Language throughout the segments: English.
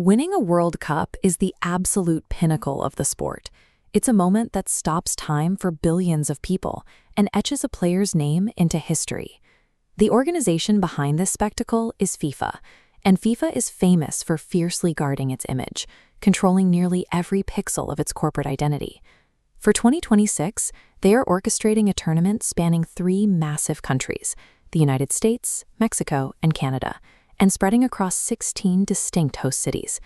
Winning a World Cup is the absolute pinnacle of the sport. It's a moment that stops time for billions of people and etches a player's name into history. The organization behind this spectacle is FIFA, and FIFA is famous for fiercely guarding its image, controlling nearly every pixel of its corporate identity. For 2026, they are orchestrating a tournament spanning 3 massive countries: the United States, Mexico, and Canada, and spreading across 16 distinct host cities.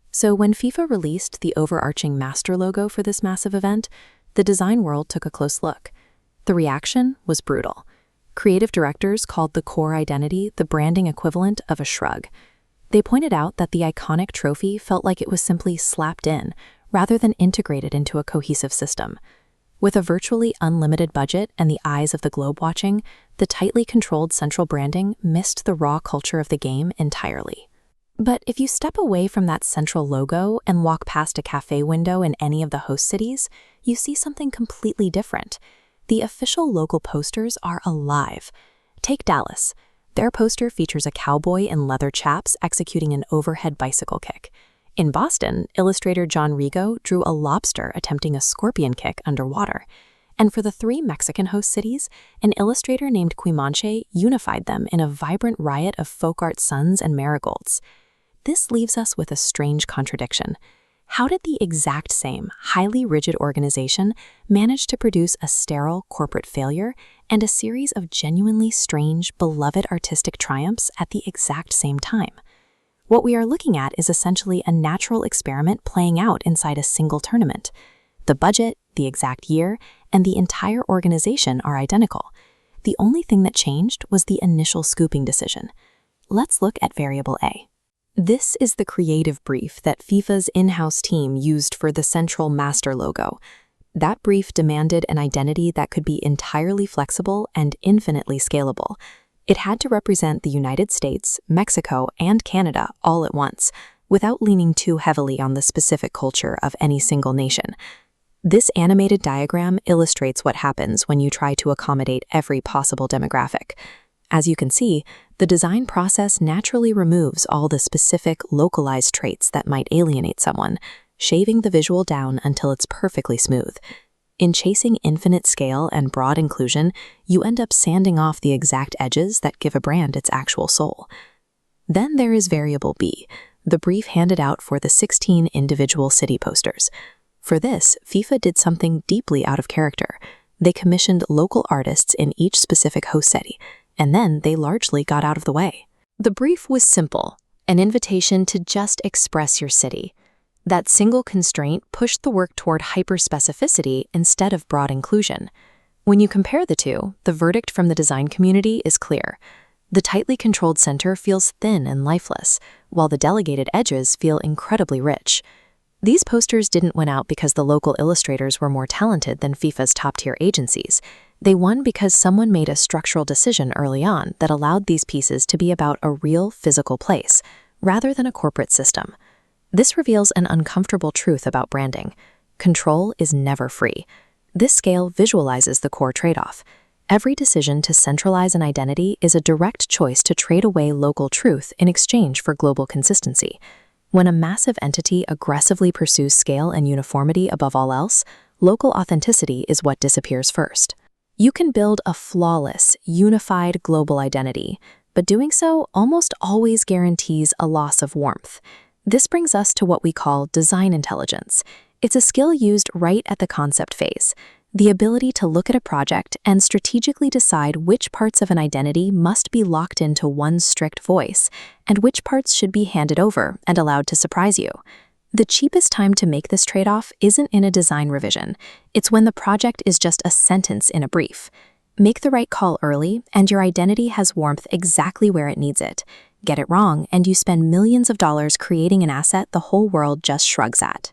So when FIFA released the overarching master logo for this massive event, the design world took a close look. The reaction was brutal. Creative directors called the core identity the branding equivalent of a shrug. They pointed out that the iconic trophy felt like it was simply slapped in, rather than integrated into a cohesive system. With a virtually unlimited budget and the eyes of the globe watching, the tightly controlled central branding missed the raw culture of the game entirely. But if you step away from that central logo and walk past a cafe window in any of the host cities, you see something completely different. The official local posters are alive. Take Dallas. Their poster features a cowboy in leather chaps executing an overhead bicycle kick. In Boston, illustrator John Rigo drew a lobster attempting a scorpion kick underwater. And for the 3 Mexican host cities, an illustrator named Quimanche unified them in a vibrant riot of folk art suns and marigolds. This leaves us with a strange contradiction. How did the exact same, highly rigid organization manage to produce a sterile corporate failure and a series of genuinely strange, beloved artistic triumphs at the exact same time? What we are looking at is essentially a natural experiment playing out inside a single tournament. The budget, the exact year, and the entire organization are identical. The only thing that changed was the initial scooping decision. Let's look at variable A. This is the creative brief that FIFA's in-house team used for the central master logo. That brief demanded an identity that could be entirely flexible and infinitely scalable. It had to represent the United States, Mexico, and Canada all at once, without leaning too heavily on the specific culture of any single nation. This animated diagram illustrates what happens when you try to accommodate every possible demographic. As you can see, the design process naturally removes all the specific, localized traits that might alienate someone, shaving the visual down until it's perfectly smooth. In chasing infinite scale and broad inclusion, you end up sanding off the exact edges that give a brand its actual soul. Then there is variable B, the brief handed out for the 16 individual city posters. For this, FIFA did something deeply out of character. They commissioned local artists in each specific host city, and then they largely got out of the way. The brief was simple, an invitation to just express your city. That single constraint pushed the work toward hyper-specificity instead of broad inclusion. When you compare the two, the verdict from the design community is clear. The tightly controlled center feels thin and lifeless, while the delegated edges feel incredibly rich. These posters didn't win out because the local illustrators were more talented than FIFA's top-tier agencies. They won because someone made a structural decision early on that allowed these pieces to be about a real physical place, rather than a corporate system. This reveals an uncomfortable truth about branding. Control is never free. This scale visualizes the core trade-off. Every decision to centralize an identity is a direct choice to trade away local truth in exchange for global consistency. When a massive entity aggressively pursues scale and uniformity above all else, local authenticity is what disappears first. You can build a flawless, unified global identity, but doing so almost always guarantees a loss of warmth. This brings us to what we call design intelligence. It's a skill used right at the concept phase, the ability to look at a project and strategically decide which parts of an identity must be locked into one strict voice, and which parts should be handed over and allowed to surprise you. The cheapest time to make this trade-off isn't in a design revision. It's when the project is just a sentence in a brief. Make the right call early, and your identity has warmth exactly where it needs it. Get it wrong, and you spend millions of dollars creating an asset the whole world just shrugs at.